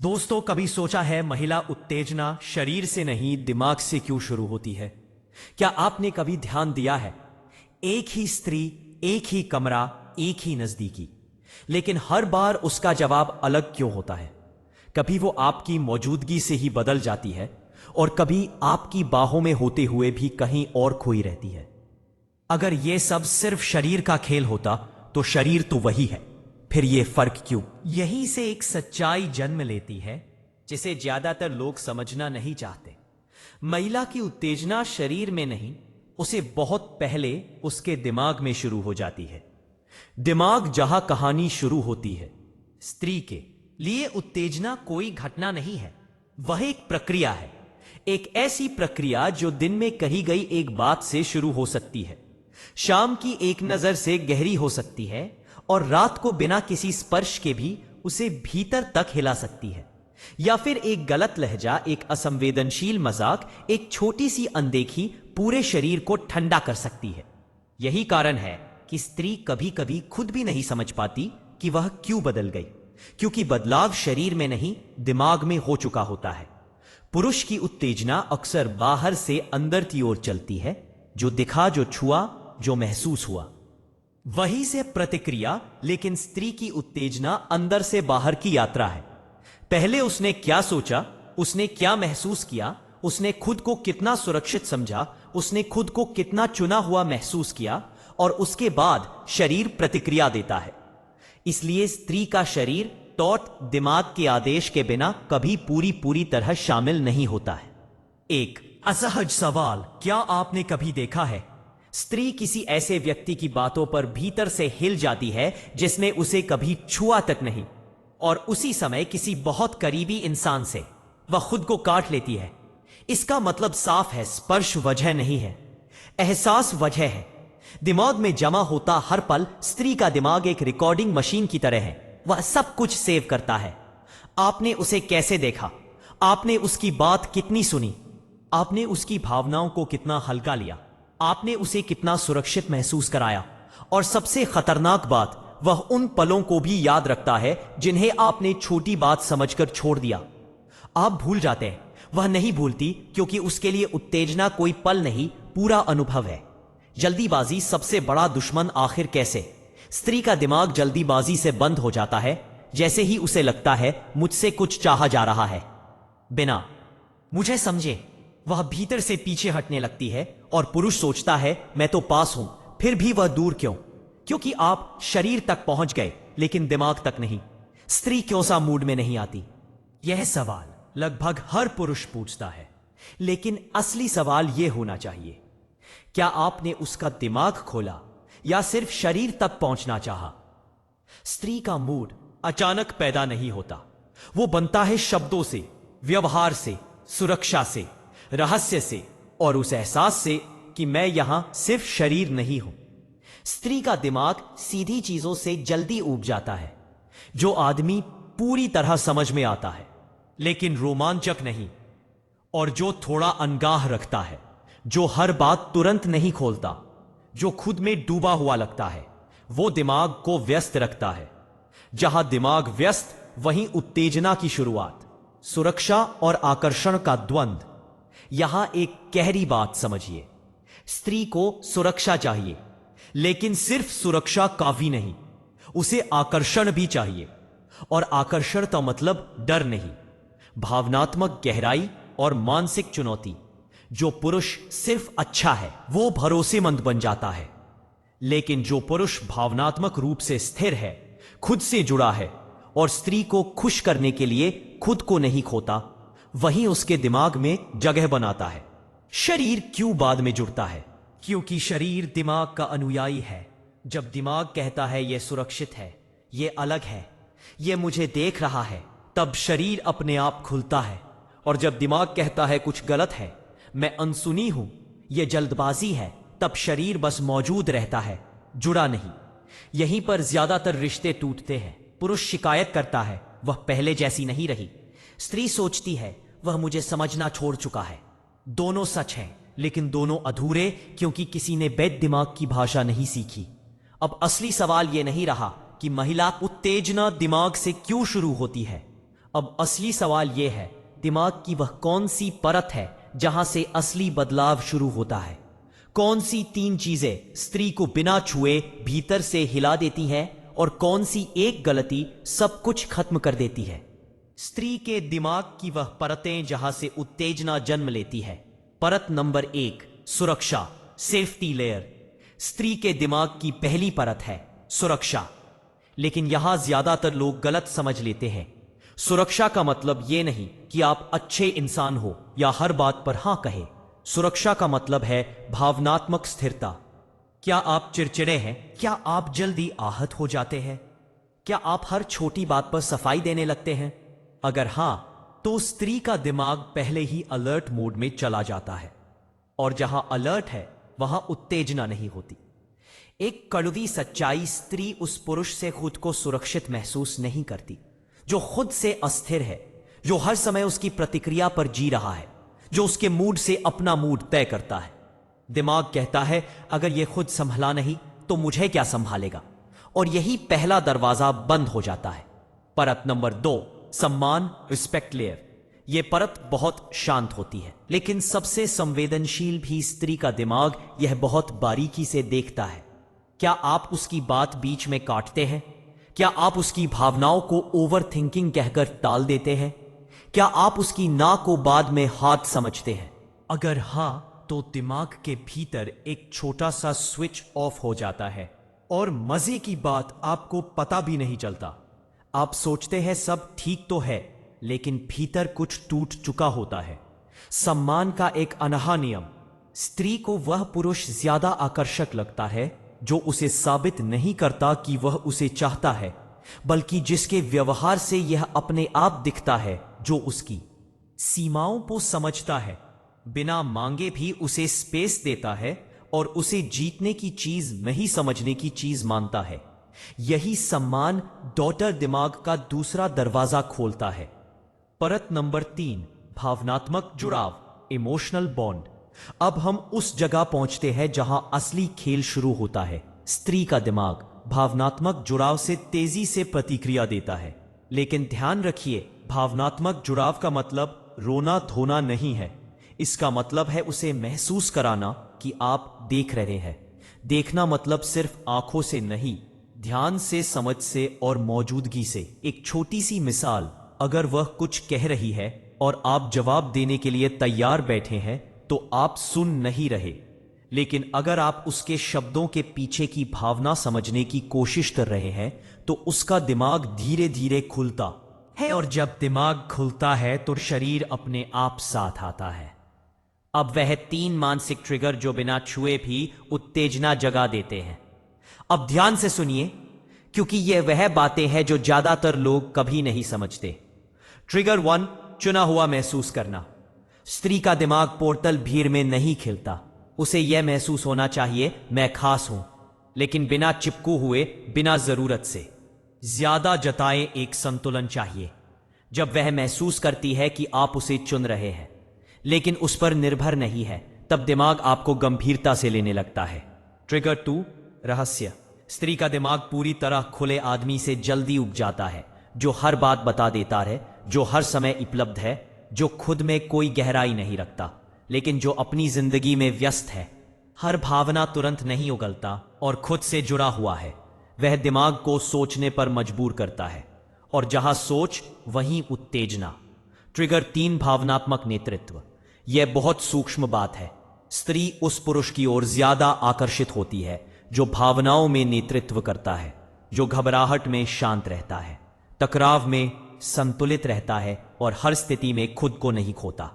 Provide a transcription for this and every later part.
दोस्तों, कभी सोचा है महिला उत्तेजना शरीर से नहीं दिमाग से क्यों शुरू होती है? क्या आपने कभी ध्यान दिया है? एक ही स्त्री, एक ही कमरा, एक ही नजदीकी, लेकिन हर बार उसका जवाब अलग क्यों होता है? कभी वो आपकी मौजूदगी से ही बदल जाती है और कभी आपकी बाहों में होते हुए भी कहीं और खोई रहती है। अगर ये सब सिर्फ शरीर का खेल होता तो शरीर तो वही है, फिर ये फर्क क्यों? यहीं से एक सच्चाई जन्म लेती है जिसे ज्यादातर लोग समझना नहीं चाहते। महिला की उत्तेजना शरीर में नहीं, उसे बहुत पहले उसके दिमाग में शुरू हो जाती है। दिमाग जहां कहानी शुरू होती है। स्त्री के लिए उत्तेजना कोई घटना नहीं है, वह एक प्रक्रिया है। एक ऐसी प्रक्रिया जो दिन में कही गई एक बात से शुरू हो सकती है, शाम की एक नजर से गहरी हो सकती है और रात को बिना किसी स्पर्श के भी उसे भीतर तक हिला सकती है। या फिर एक गलत लहजा, एक असंवेदनशील मजाक, एक छोटी सी अनदेखी पूरे शरीर को ठंडा कर सकती है। यही कारण है कि स्त्री कभी कभी खुद भी नहीं समझ पाती कि वह क्यों बदल गई, क्योंकि बदलाव शरीर में नहीं दिमाग में हो चुका होता है। पुरुष की उत्तेजना अक्सर बाहर से अंदर की ओर चलती है, जो दिखा, जो छुआ, जो महसूस हुआ, वहीं से प्रतिक्रिया। लेकिन स्त्री की उत्तेजना अंदर से बाहर की यात्रा है। पहले उसने क्या सोचा, उसने क्या महसूस किया, उसने खुद को कितना सुरक्षित समझा, उसने खुद को कितना चुना हुआ महसूस किया, और उसके बाद शरीर प्रतिक्रिया देता है। इसलिए स्त्री का शरीर टॉट दिमाग के आदेश के बिना कभी पूरी तरह शामिल नहीं होता है। एक असहज सवाल, क्या आपने कभी देखा है स्त्री किसी ऐसे व्यक्ति की बातों पर भीतर से हिल जाती है जिसने उसे कभी छुआ तक नहीं, और उसी समय किसी बहुत करीबी इंसान से वह खुद को काट लेती है? इसका मतलब साफ है, स्पर्श वजह नहीं है, एहसास वजह है। दिमाग में जमा होता हर पल, स्त्री का दिमाग एक रिकॉर्डिंग मशीन की तरह है, वह सब कुछ सेव करता है। आपने उसे कैसे देखा, आपने उसकी बात कितनी सुनी, आपने उसकी भावनाओं को कितना हल्का लिया, आपने उसे कितना सुरक्षित महसूस कराया, और सबसे खतरनाक बात, वह उन पलों को भी याद रखता है जिन्हें आपने छोटी बात समझकर छोड़ दिया। आप भूल जाते हैं, वह नहीं भूलती, क्योंकि उसके लिए उत्तेजना कोई पल नहीं, पूरा अनुभव है। जल्दीबाजी सबसे बड़ा दुश्मन आखिर कैसे? स्त्री का दिमाग जल्दीबाजी से बंद हो जाता है जैसे ही उसे लगता है मुझसे कुछ चाहा जा रहा है। बिना मुझे समझे वह भीतर से पीछे हटने लगती है, और पुरुष सोचता है मैं तो पास हूं, फिर भी वह दूर क्यों? क्योंकि आप शरीर तक पहुंच गए लेकिन दिमाग तक नहीं। स्त्री क्यों सा मूड में नहीं आती? यह सवाल लगभग हर पुरुष पूछता है, लेकिन असली सवाल यह होना चाहिए, क्या आपने उसका दिमाग खोला या सिर्फ शरीर तक पहुंचना चाहा? स्त्री का मूड अचानक पैदा नहीं होता, वो बनता है शब्दों से, व्यवहार से, सुरक्षा से, रहस्य से, और उस एहसास से कि मैं यहां सिर्फ शरीर नहीं हूं। स्त्री का दिमाग सीधी चीजों से जल्दी ऊब जाता है, जो आदमी पूरी तरह समझ में आता है, लेकिन रोमांचक नहीं, और जो थोड़ा अनगाह रखता है, जो हर बात तुरंत नहीं खोलता, जो खुद में डूबा हुआ लगता है, वो दिमाग को व्यस्त रखता है। जहां दिमाग व्यस्त, वहीं उत्तेजना की शुरुआत, सुरक्षा और आकर्षण का द्वंद्व। यहां एक गहरी बात समझिए, स्त्री को सुरक्षा चाहिए, लेकिन सिर्फ सुरक्षा काफी नहीं, उसे आकर्षण भी चाहिए। और आकर्षण का मतलब डर नहीं, भावनात्मक गहराई और मानसिक चुनौती। जो पुरुष सिर्फ अच्छा है वो भरोसेमंद बन जाता है, लेकिन जो पुरुष भावनात्मक रूप से स्थिर है, खुद से जुड़ा है और स्त्री को खुश करने के लिए खुद को नहीं खोता, वही उसके दिमाग में जगह बनाता है। शरीर क्यों बाद में जुड़ता है? क्योंकि शरीर दिमाग का अनुयायी है। जब दिमाग कहता है यह सुरक्षित है, यह अलग है, यह मुझे देख रहा है, तब शरीर अपने आप खुलता है। और जब दिमाग कहता है कुछ गलत है, मैं अनसुनी हूं, यह जल्दबाजी है, तब शरीर बस मौजूद रहता है, जुड़ा नहीं। यहीं पर ज्यादातर रिश्ते टूटते हैं। पुरुष शिकायत करता है वह पहले जैसी नहीं रही, स्त्री सोचती है वह मुझे समझना छोड़ चुका है। दोनों सच हैं, लेकिन दोनों अधूरे, क्योंकि किसी ने बेद दिमाग की भाषा नहीं सीखी। अब असली सवाल यह नहीं रहा कि महिला उत्तेजना दिमाग से क्यों शुरू होती है, अब असली सवाल यह है, दिमाग की वह कौन सी परत है जहां से असली बदलाव शुरू होता है? कौन सी 3 चीजें स्त्री को बिना छुए भीतर से हिला देती हैं और कौन सी एक गलती सब कुछ खत्म कर देती है? स्त्री के दिमाग की वह परतें जहां से उत्तेजना जन्म लेती है। परत नंबर 1, सुरक्षा, सेफ्टी लेयर। स्त्री के दिमाग की पहली परत है सुरक्षा, लेकिन यहां ज्यादातर लोग गलत समझ लेते हैं। सुरक्षा का मतलब यह नहीं कि आप अच्छे इंसान हो या हर बात पर हां कहें। सुरक्षा का मतलब है भावनात्मक स्थिरता। क्या आप चिड़चिड़े हैं? क्या आप जल्दी आहत हो जाते हैं? क्या आप हर छोटी बात पर सफाई देने लगते हैं? अगर हां, तो स्त्री का दिमाग पहले ही अलर्ट मोड में चला जाता है, और जहां अलर्ट है वहां उत्तेजना नहीं होती। एक कड़वी सच्चाई, स्त्री उस पुरुष से खुद को सुरक्षित महसूस नहीं करती जो खुद से अस्थिर है, जो हर समय उसकी प्रतिक्रिया पर जी रहा है, जो उसके मूड से अपना मूड तय करता है। दिमाग कहता है, अगर यह खुद संभला नहीं तो मुझे क्या संभालेगा? और यही पहला दरवाजा बंद हो जाता है। परत नंबर 2, सम्मान, रिस्पेक्ट लेयर। यह परत बहुत शांत होती है, लेकिन सबसे संवेदनशील भी स्त्री का दिमाग यह बहुत बारीकी से देखता है। क्या आप उसकी बात बीच में काटते हैं? क्या आप उसकी भावनाओं को ओवर थिंकिंग कहकर टाल देते हैं? क्या आप उसकी ना को बाद में हाथ समझते हैं? अगर हां, तो दिमाग के भीतर एक छोटा सा स्विच ऑफ हो जाता है और मजे की बात आपको पता भी नहीं चलता। आप सोचते हैं सब ठीक तो है, लेकिन भीतर कुछ टूट चुका होता है। सम्मान का एक अनहा नियम। स्त्री को वह पुरुष ज्यादा आकर्षक लगता है जो उसे साबित नहीं करता कि वह उसे चाहता है, बल्कि जिसके व्यवहार से यह अपने आप दिखता है, जो उसकी सीमाओं को समझता है, बिना मांगे भी उसे स्पेस देता है और उसे जीतने की चीज नहीं समझने की चीज मानता है। यही सम्मान डॉटर दिमाग का दूसरा दरवाजा खोलता है। परत नंबर 3, भावनात्मक जुड़ाव, इमोशनल बॉन्ड। अब हम उस जगह पहुंचते हैं जहां असली खेल शुरू होता है। स्त्री का दिमाग भावनात्मक जुड़ाव से तेजी से प्रतिक्रिया देता है, लेकिन ध्यान रखिए, भावनात्मक जुड़ाव का मतलब रोना धोना नहीं है। इसका मतलब है उसे महसूस कराना कि आप देख रहे हैं। देखना मतलब सिर्फ आंखों से नहीं, ध्यान से, समझ से और मौजूदगी से। एक छोटी सी मिसाल, अगर वह कुछ कह रही है और आप जवाब देने के लिए तैयार बैठे हैं तो आप सुन नहीं रहे, लेकिन अगर आप उसके शब्दों के पीछे की भावना समझने की कोशिश कर रहे हैं तो उसका दिमाग धीरे धीरे खुलता है, और जब दिमाग खुलता है तो शरीर अपने आप साथ आता है। अब वह 3 मानसिक ट्रिगर जो बिना छुए भी उत्तेजना जगा देते हैं। अब ध्यान से सुनिए, क्योंकि यह वह बातें हैं जो ज्यादातर लोग कभी नहीं समझते। ट्रिगर 1, चुना हुआ महसूस करना। स्त्री का दिमाग पोर्टल भीड़ में नहीं खिलता। उसे यह महसूस होना चाहिए, मैं खास हूं, लेकिन बिना चिपकू हुए, बिना जरूरत से। ज्यादा जताएं एक संतुलन चाहिए। जब वह महसूस करती है कि आप उसे चुन रहे हैं लेकिन उस पर निर्भर नहीं है, तब दिमाग आपको गंभीरता से लेने लगता है। ट्रिगर 2, रहस्य। स्त्री का दिमाग पूरी तरह खुले आदमी से जल्दी उग जाता है, जो हर बात बता देता है, जो हर समय उपलब्ध है, जो खुद में कोई गहराई नहीं रखता, लेकिन जो अपनी जिंदगी में व्यस्त है। हर भावना तुरंत नहीं उगलता और खुद से जुड़ा हुआ है। वह दिमाग को सोचने पर मजबूर करता है, और जहां सोच वहीं उत्तेजना। ट्रिगर 3, भावनात्मक नेतृत्व। यह बहुत सूक्ष्म बात है। स्त्री उस पुरुष की ओर ज्यादा आकर्षित होती है जो भावनाओं में नेतृत्व करता है, जो घबराहट में शांत रहता है, टकराव में संतुलित रहता है और हर स्थिति में खुद को नहीं खोता।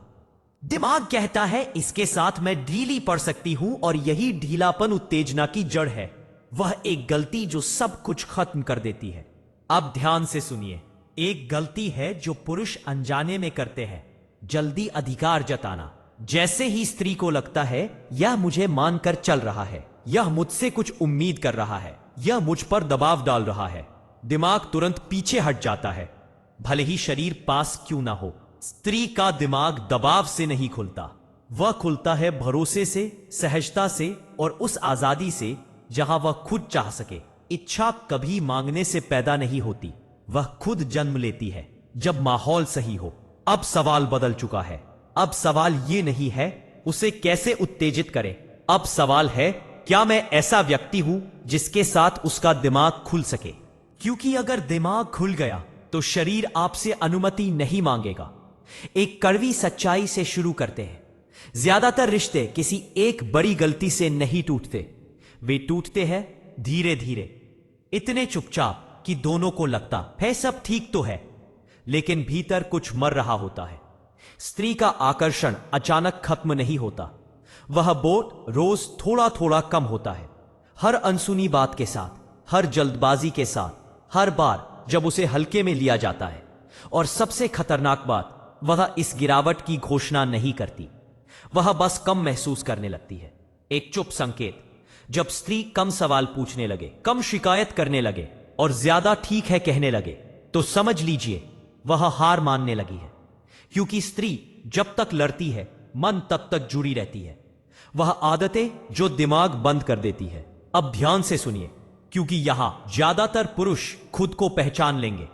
दिमाग कहता है, इसके साथ मैं ढीली पड़ सकती हूं, और यही ढीलापन उत्तेजना की जड़ है। वह एक गलती जो सब कुछ खत्म कर देती है। अब ध्यान से सुनिए, एक गलती है जो पुरुष अनजाने में करते हैं, जल्दी अधिकार जताना। जैसे ही स्त्री को लगता है यह मुझे मानकर चल रहा है, यह मुझसे कुछ उम्मीद कर रहा है, यह मुझ पर दबाव डाल रहा है, दिमाग तुरंत पीछे हट जाता है, भले ही शरीर पास क्यों ना हो। स्त्री का दिमाग दबाव से नहीं खुलता, वह खुलता है भरोसे से, सहजता से और उस आजादी से जहां वह खुद चाह सके। इच्छा कभी मांगने से पैदा नहीं होती, वह खुद जन्म लेती है। जब माहौल सही हो। अब सवाल बदल चुका है। अब सवाल ये नहीं है उसे कैसे उत्तेजित करें, अब सवाल है क्या मैं ऐसा व्यक्ति हूं जिसके साथ उसका दिमाग खुल सके। क्योंकि अगर दिमाग खुल गया तो शरीर आपसे अनुमति नहीं मांगेगा। एक कड़वी सच्चाई से शुरू करते हैं। ज्यादातर रिश्ते किसी एक बड़ी गलती से नहीं टूटते, वे टूटते हैं धीरे धीरे, इतने चुपचाप कि दोनों को लगता है सब ठीक तो है, लेकिन भीतर कुछ मर रहा होता है। स्त्री का आकर्षण अचानक खत्म नहीं होता, वह बोट रोज थोड़ा थोड़ा कम होता है। हर अनसुनी बात के साथ, हर जल्दबाजी के साथ, हर बार जब उसे हल्के में लिया जाता है। और सबसे खतरनाक बात, वह इस गिरावट की घोषणा नहीं करती, वह बस कम महसूस करने लगती है। एक चुप संकेत, जब स्त्री कम सवाल पूछने लगे, कम शिकायत करने लगे और ज्यादा ठीक है कहने लगे, तो समझ लीजिए वह हार मानने लगी है। क्योंकि स्त्री जब तक लड़ती है मन तब तक जुड़ी रहती है, वह आदतें जो दिमाग बंद कर देती है। अब ध्यान से सुनिए, क्योंकि यहां ज्यादातर पुरुष खुद को पहचान लेंगे।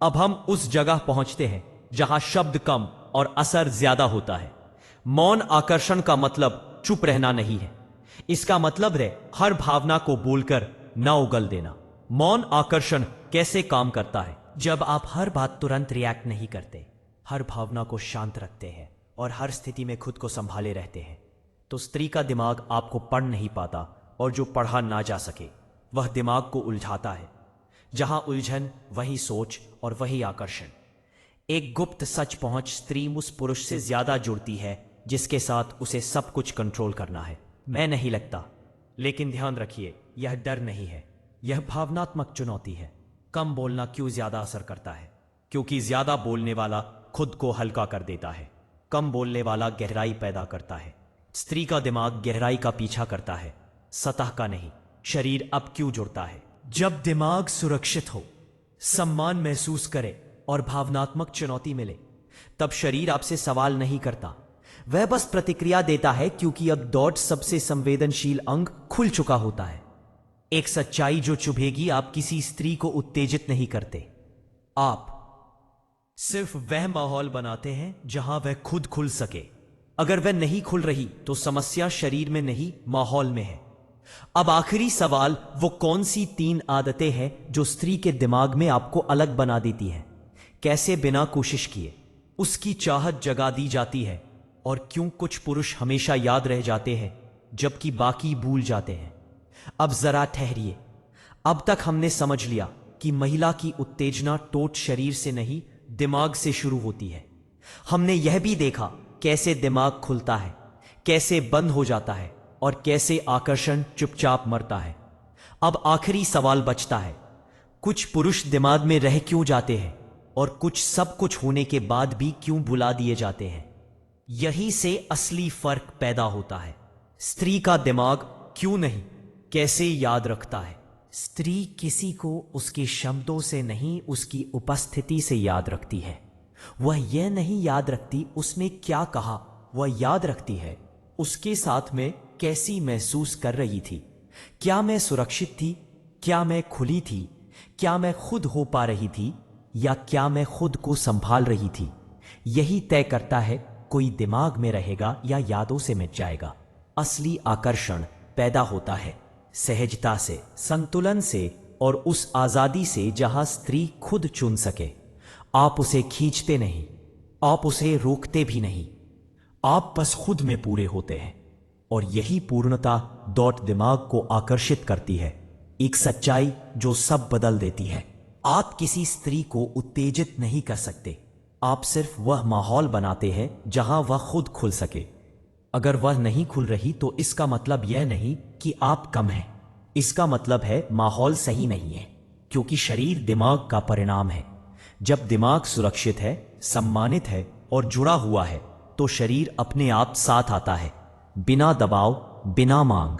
अब हम उस जगह पहुंचते हैं जहां शब्द कम और असर ज्यादा होता है। मौन आकर्षण का मतलब चुप रहना नहीं है, इसका मतलब है हर भावना को बोलकर न उगल देना। मौन आकर्षण कैसे काम करता है? जब आप हर बात तुरंत रिएक्ट नहीं करते, हर भावना को शांत रखते हैं और हर स्थिति में खुद को संभाले रहते हैं, तो स्त्री का दिमाग आपको पढ़ नहीं पाता, और जो पढ़ा ना जा सके वह दिमाग को उलझाता है। जहां उलझन वही सोच और वही आकर्षण। एक गुप्त सच पहुंच, स्त्री उस पुरुष से ज्यादा जुड़ती है जिसके साथ उसे सब कुछ कंट्रोल करना है। मैं नहीं लगता, लेकिन ध्यान रखिए यह डर नहीं है, यह भावनात्मक चुनौती है। कम बोलना क्यों ज्यादा असर करता है? क्योंकि ज्यादा बोलने वाला खुद को हल्का कर देता है, कम बोलने वाला गहराई पैदा करता है। स्त्री का दिमाग गहराई का पीछा करता है, सतह का नहीं। शरीर अब क्यों जुड़ता है? जब दिमाग सुरक्षित हो, सम्मान महसूस करे और भावनात्मक चुनौती मिले, तब शरीर आपसे सवाल नहीं करता, वह बस प्रतिक्रिया देता है, क्योंकि अब डॉट सबसे संवेदनशील अंग खुल चुका होता है। एक सच्चाई जो चुभेगी, आप किसी स्त्री को उत्तेजित नहीं करते, आप सिर्फ वह माहौल बनाते हैं जहां वह खुद खुल सके। अगर वह नहीं खुल रही तो समस्या शरीर में नहीं, माहौल में है। अब आखिरी सवाल, वो कौन सी 3 आदतें हैं जो स्त्री के दिमाग में आपको अलग बना देती हैं? कैसे बिना कोशिश किए उसकी चाहत जगा दी जाती है? और क्यों कुछ पुरुष हमेशा याद रह जाते हैं जबकि बाकी भूल जाते हैं? अब जरा ठहरिए। अब तक हमने समझ लिया कि महिला की उत्तेजना टोट शरीर से नहीं, दिमाग से शुरू होती है। हमने यह भी देखा कैसे दिमाग खुलता है, कैसे बंद हो जाता है और कैसे आकर्षण चुपचाप मरता है। अब आखिरी सवाल बचता है, कुछ पुरुष दिमाग में रह क्यों जाते हैं और कुछ सब कुछ होने के बाद भी क्यों भुला दिए जाते हैं? यहीं से असली फर्क पैदा होता है। स्त्री का दिमाग क्यों नहीं, कैसे याद रखता है? स्त्री किसी को उसके शब्दों से नहीं, उसकी उपस्थिति से याद रखती है। वह यह नहीं याद रखती उसने क्या कहा, वह याद रखती है उसके साथ में कैसी महसूस कर रही थी। क्या मैं सुरक्षित थी? क्या मैं खुली थी? क्या मैं खुद हो पा रही थी, या क्या मैं खुद को संभाल रही थी? यही तय करता है कोई दिमाग में रहेगा या यादों से मिट जाएगा। असली आकर्षण पैदा होता है सहजता से, संतुलन से और उस आजादी से जहां स्त्री खुद चुन सके। आप उसे खींचते नहीं, आप उसे रोकते भी नहीं, आप बस खुद में पूरे होते हैं। और यही पूर्णता डॉट दिमाग को आकर्षित करती है, एक सच्चाई जो सब बदल देती है। आप किसी स्त्री को उत्तेजित नहीं कर सकते, आप सिर्फ वह माहौल बनाते हैं जहां वह खुद खुल सके। अगर वह नहीं खुल रही तो इसका मतलब यह नहीं कि आप कम हैं, इसका मतलब है माहौल सही नहीं है, क्योंकि शरीर दिमाग का परिणाम है। जब दिमाग सुरक्षित है, सम्मानित है और जुड़ा हुआ है, तो शरीर अपने आप साथ आता है, बिना दबाव, बिना मांग,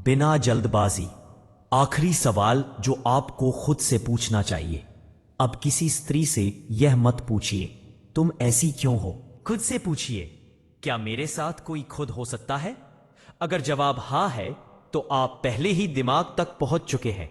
बिना जल्दबाजी। आखिरी सवाल जो आपको खुद से पूछना चाहिए, अब किसी स्त्री से यह मत पूछिए तुम ऐसी क्यों हो, खुद से पूछिए क्या मेरे साथ कोई खुद हो सकता है? अगर जवाब हां है तो आप पहले ही दिमाग तक पहुंच चुके हैं।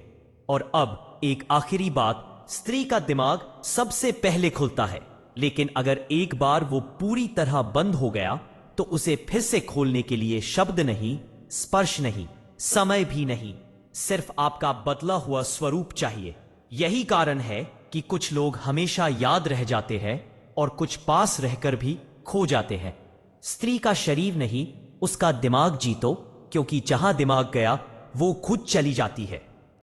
और अब एक आखिरी बात स्त्री का दिमाग सबसे पहले खुलता है, लेकिन अगर एक बार वो पूरी तरह बंद हो गया तो उसे फिर से खोलने के लिए शब्द नहीं, स्पर्श नहीं, समय भी नहीं, सिर्फ आपका बदला हुआ स्वरूप चाहिए। यही कारण है कि कुछ लोग हमेशा याद रह जाते हैं और कुछ पास रहकर भी खो जाते हैं। स्त्री का शरीर नहीं, उसका दिमाग जीतो, क्योंकि जहां दिमाग गया वो खुद चली जाती है।